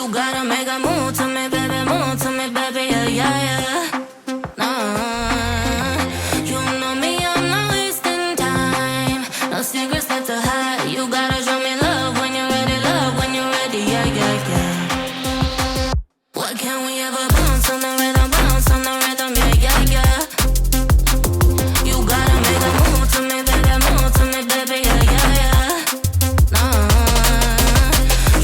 You gotta make a move to me, baby, yeah, yeah, yeah. You know me, I'm not wasting time. No secrets left to hide. You gotta show me love when you're ready, yeah, yeah, yeah. What can we ever bounce on the rhythm, yeah, yeah, yeah. You gotta make a move to me, baby, yeah, yeah, yeah.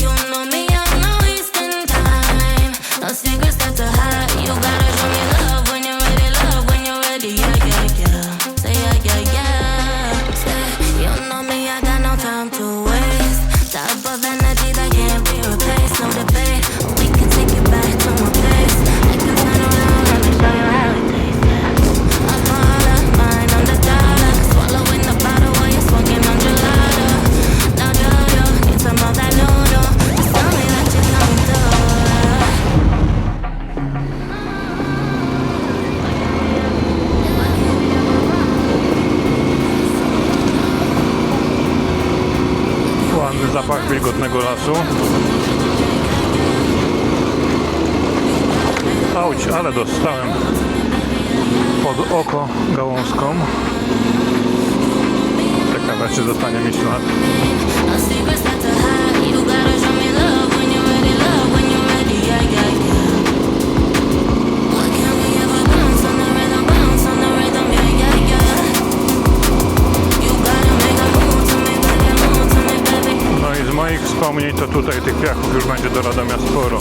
You know me, I'm not wasting time. No secrets left to hide. You gotta show me love when you're ready, yeah, yeah, yeah. Say yeah, yeah, yeah. Say, you know me, I got no time to waste. Type of energy that can't be replaced, no debate. We can take it back to my place. I can turn around, let me show you how it tastes. I'm all up, mine on the dollar. Swallowing the bottle while you're smoking on gelato. Now yo, need some of that noodle. Just tell me that you're coming through. Ładny zapach wilgotnego lasu. Auć, ale dostałem pod oko gałązką. Ciekawe, czy zostanie mi ślad. No secrets left to hide. You gotta show me love when you're ready, yeah, yeah, yeah. What can we ever bounce on the rhythm, yeah, yeah, yeah. You gotta make a move to me, baby. No i z moich wspomnień to tutaj tych piachów już będzie do Radomia sporo.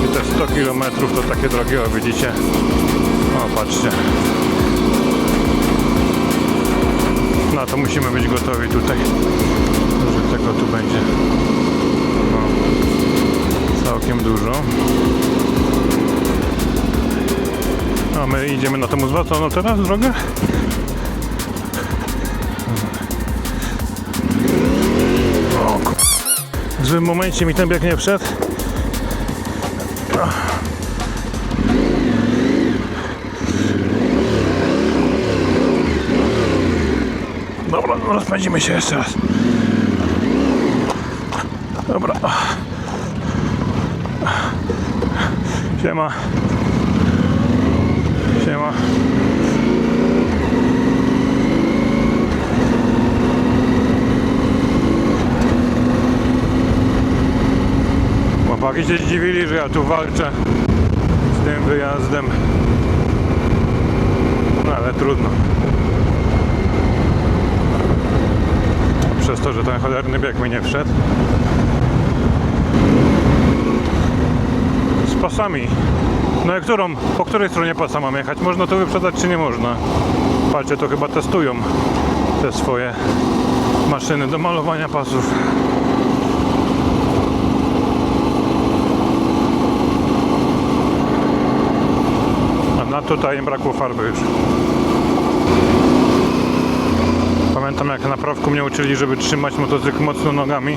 I te 100 km to takie drogie, o widzicie? O, patrzcie. No to musimy być gotowi tutaj, że tego tu będzie całkiem dużo. A my idziemy na tą zwraconą teraz drogę? O, w złym momencie mi ten bieg nie wszedł. Dobra, rozpędzimy się jeszcze raz. Dobra. Siema. Siema. Chłopaki się zdziwili, że ja tu walczę z tym wyjazdem. No ale trudno. Przez to, że ten cholerny bieg mi nie wszedł. Z pasami. No i po której stronie pasa mam jechać? Można to wyprzedzać, czy nie można? Patrzcie, to chyba testują te swoje maszyny do malowania pasów. A na tutaj im brakło farby już. Pamiętam, jak na prawku mnie uczyli, żeby trzymać motocykl mocno nogami.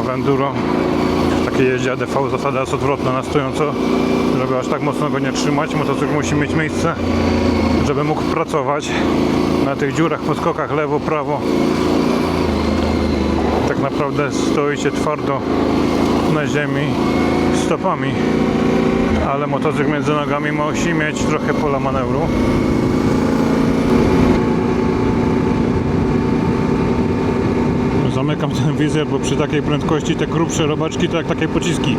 W enduro w takiej jeździe ADV zasada jest odwrotna na stojąco, żeby aż tak mocno go nie trzymać. Motocykl musi mieć miejsce, żeby mógł pracować na tych dziurach, podskokach lewo, prawo. Tak naprawdę stoicie twardo na ziemi stopami, ale motocykl między nogami musi mieć trochę pola manewru. Zamykam ten wizjer, bo przy takiej prędkości te grubsze robaczki to jak takie pociski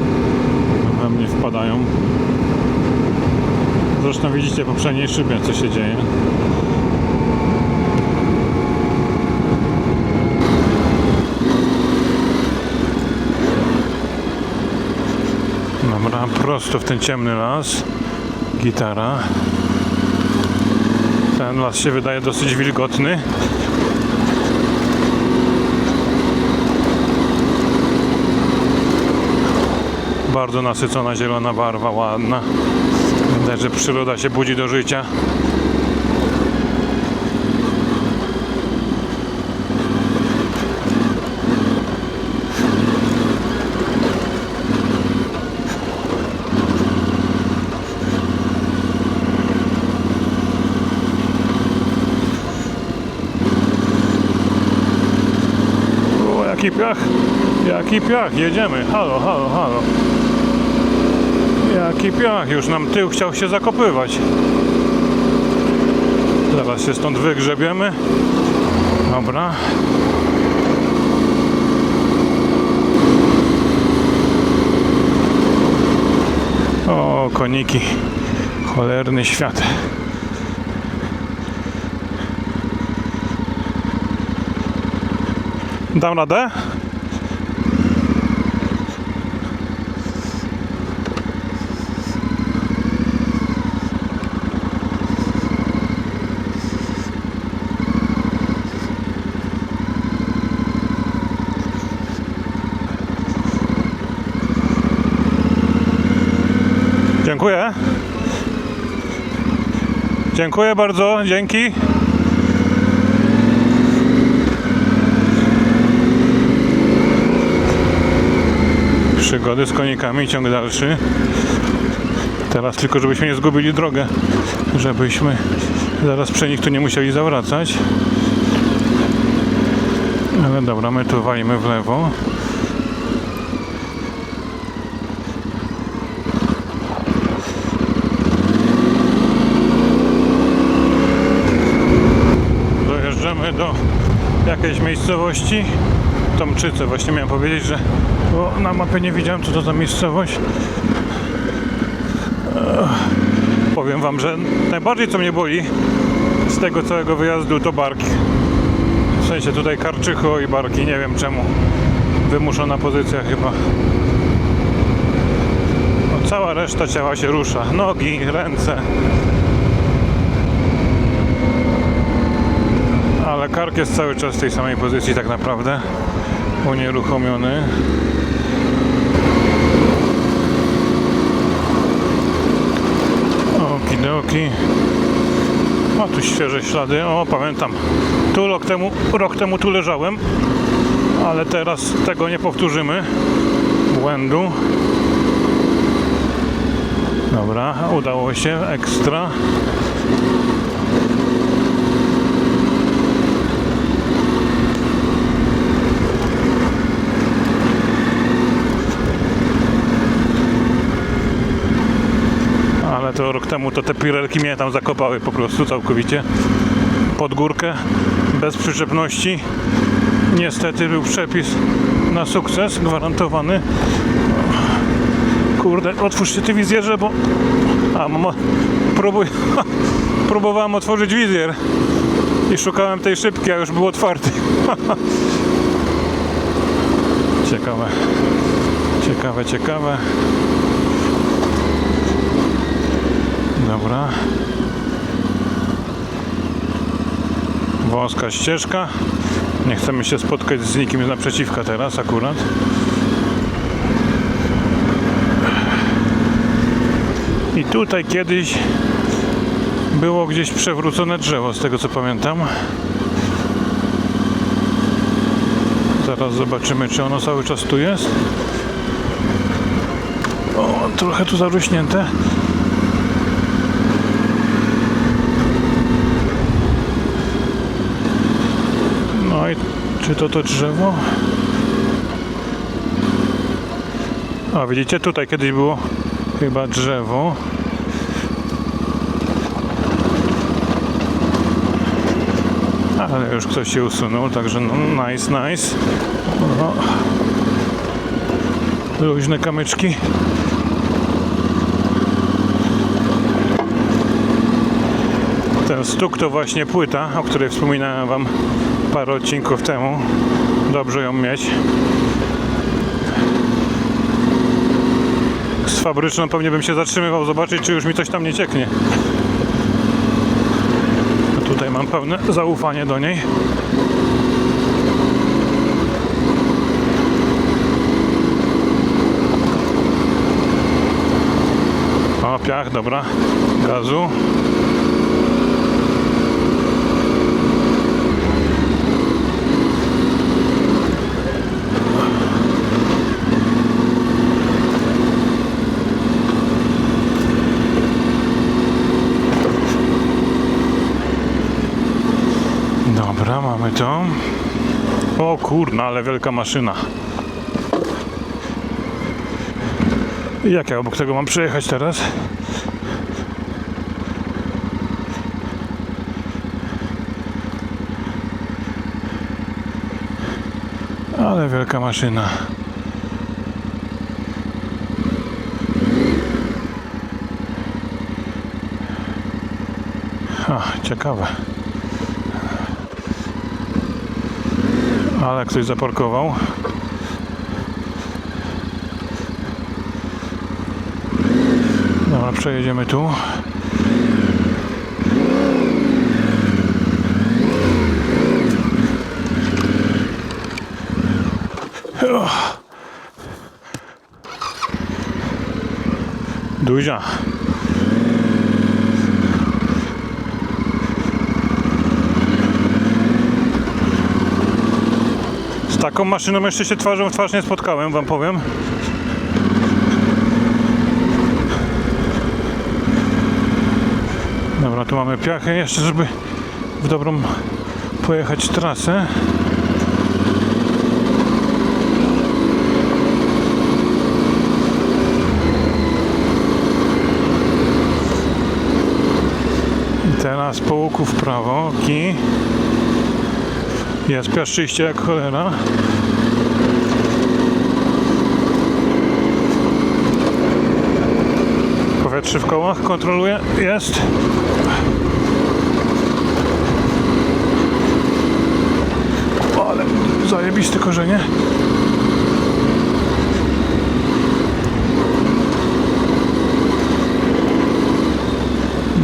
we mnie wpadają. Zresztą widzicie po przedniej szybie, co się dzieje. Dobra, prosto w ten ciemny las. Gitara. Ten las się wydaje dosyć wilgotny. Bardzo nasycona zielona barwa, ładna. Widać, że przyroda się budzi do życia. O, jaki piach! Jaki piach, jedziemy. Halo, halo, halo. Jaki piach, już nam tył chciał się zakopywać. Zaraz się stąd wygrzebiemy. Dobra. O, koniki. Cholerny świat. Dam radę? Dziękuję. Dziękuję bardzo, dzięki. Przygody z konikami, ciąg dalszy. Teraz tylko żebyśmy nie zgubili drogę, żebyśmy zaraz przy nich tu nie musieli zawracać. Ale dobra, my tu walimy w lewo. Dojeżdżamy do jakiejś miejscowości. Tomczyce, właśnie miałem powiedzieć, że bo na mapie nie widziałem, co to za miejscowość. Powiem wam, że najbardziej co mnie boli z tego całego wyjazdu to barki. W sensie tutaj karczycho i barki, nie wiem czemu. Wymuszona pozycja chyba. No, cała reszta ciała się rusza. Nogi, ręce. Ale kark jest cały czas w tej samej pozycji tak naprawdę. Unieruchomiony. Okidoki. O, tu świeże ślady. O, pamiętam. Tu rok temu tu leżałem. Ale teraz tego nie powtórzymy. Błędu. Dobra, udało się. Ekstra. Ale to rok temu to te pirelki mnie tam zakopały po prostu całkowicie pod górkę, bez przyczepności. Niestety był przepis na sukces gwarantowany. Kurde, otwórz się ty wizjerze, bo... A, mama, próbowałem otworzyć wizjer i szukałem tej szybki, a już był otwarty. Ciekawe. Ciekawe, ciekawe. Dobra. Wąska ścieżka. Nie chcemy się spotkać z nikim z naprzeciwka teraz akurat. I tutaj kiedyś było gdzieś przewrócone drzewo, z tego co pamiętam. Zaraz zobaczymy, czy ono cały czas tu jest. O, trochę tu zarośnięte. No i czy to drzewo? A widzicie, tutaj kiedyś było chyba drzewo. Ale już ktoś się usunął, także no, nice. O, luźne kamyczki. Ten stuk to właśnie płyta, o której wspominałem wam parę odcinków temu. Dobrze ją mieć. Z fabryczną pewnie bym się zatrzymywał, zobaczyć, czy już mi coś tam nie cieknie. A tutaj mam pełne zaufanie do niej. O, piach, dobra. Gazu. Dobra, mamy to. O kurna, ale wielka maszyna. Jak ja obok tego mam przejechać teraz? Ale wielka maszyna. Ciekawe. Ale ktoś zaparkował. Dobra, przejedziemy tu. Duża. Z taką maszyną jeszcze się twarzą w twarz nie spotkałem, wam powiem. Dobra, tu mamy piachę jeszcze, żeby w dobrą pojechać trasę. I teraz po łuku w prawo, jest piaszczyście jak cholera. Powietrze w kołach kontroluję, jest. Ale zajebiste korzenie.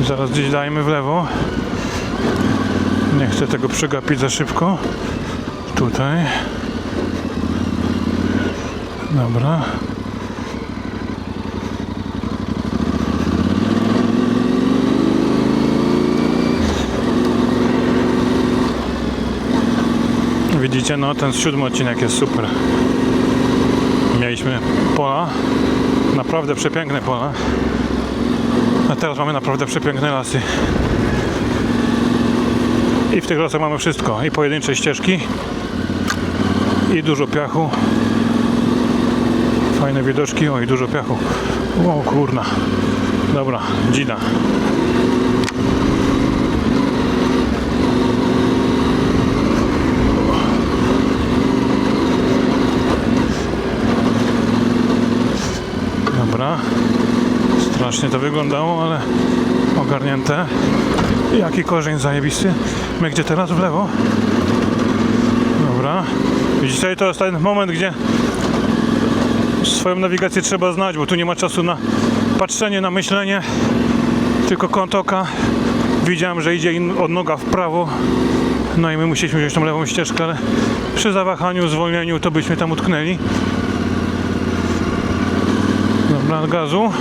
Zaraz gdzieś dajmy w lewo. Nie chcę tego przegapić za szybko. Tutaj. Dobra. Widzicie, no ten 7 odcinek jest super. Mieliśmy pola, naprawdę przepiękne pola. A teraz mamy naprawdę przepiękne lasy. I w tych lasach mamy wszystko. I pojedyncze ścieżki. I dużo piachu. Fajne widoczki. O, i dużo piachu. O kurna. Dobra, dzida. Dobra. Strasznie to wyglądało, ale ogarnięte. Jaki korzeń zajebisty. My gdzie teraz? W lewo. Dobra. Widzicie, to jest ten moment, gdzie swoją nawigację trzeba znać, bo tu nie ma czasu na patrzenie, na myślenie. Tylko kąt oka. Widziałem, że idzie odnoga w prawo. No i my musieliśmy wziąć tą lewą ścieżkę, ale przy zawahaniu, zwolnieniu to byśmy tam utknęli. Dobra, gazu.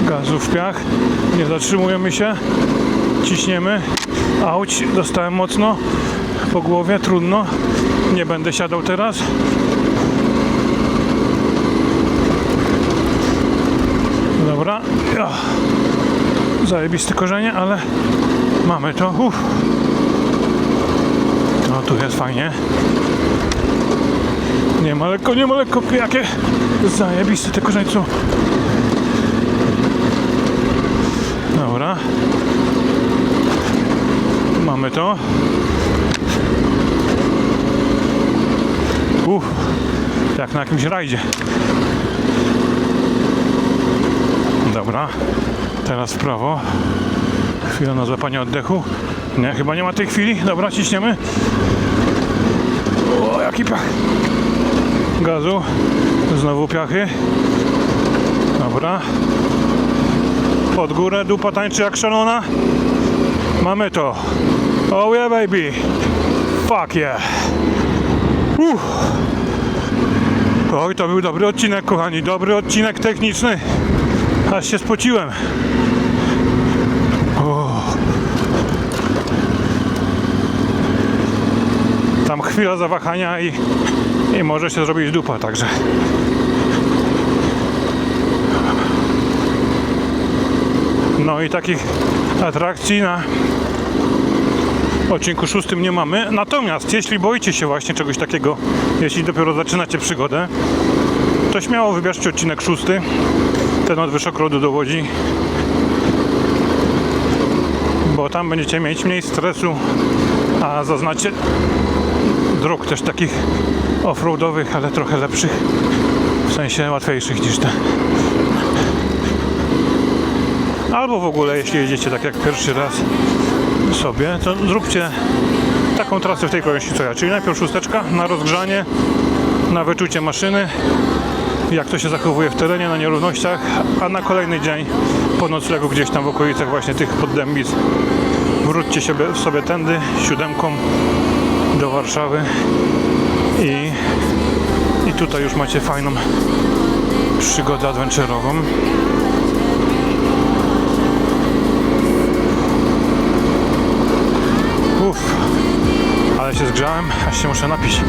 Gazu w piach. Nie zatrzymujemy się. Ciśniemy. Auć, dostałem mocno po głowie, trudno. Nie będę siadał teraz. Dobra. Zajebiste korzenie, ale mamy to. No tu jest fajnie. Nie ma lekko, nie ma lekko. Jakie zajebiste te korzenie są. Dobra. Mamy to. Jak na jakimś rajdzie. Dobra. Teraz w prawo. Chwila na złapanie oddechu. Nie, chyba nie ma tej chwili. Dobra, ciśniemy. O, jaki piach. Gazu. Znowu piachy. Dobra. Pod górę, dupa tańczy jak szalona. Mamy to. Oh yeah baby. Fuck yeah. Oj, to był dobry odcinek, kochani. Dobry odcinek techniczny. Aż się spociłem. Tam chwila zawahania i może się zrobić dupa, także. No i takich atrakcji odcinku 6 nie mamy. Natomiast jeśli boicie się właśnie czegoś takiego, jeśli dopiero zaczynacie przygodę, to śmiało wybierzcie odcinek 6, ten od Wyszokrodu do Łodzi, bo tam będziecie mieć mniej stresu, a zaznacie dróg też takich offroadowych, ale trochę lepszych, w sensie łatwiejszych niż te. Albo w ogóle jeśli jedziecie tak jak pierwszy raz sobie, to zróbcie taką trasę w tej kolejności co ja, czyli najpierw 6 na rozgrzanie, na wyczucie maszyny, jak to się zachowuje w terenie, na nierównościach, a na kolejny dzień po noclegu gdzieś tam w okolicach właśnie tych Poddębic wróćcie sobie tędy 7 do Warszawy i tutaj już macie fajną przygodę adventure'ową. Ale się zgrzałem, aż się muszę napić.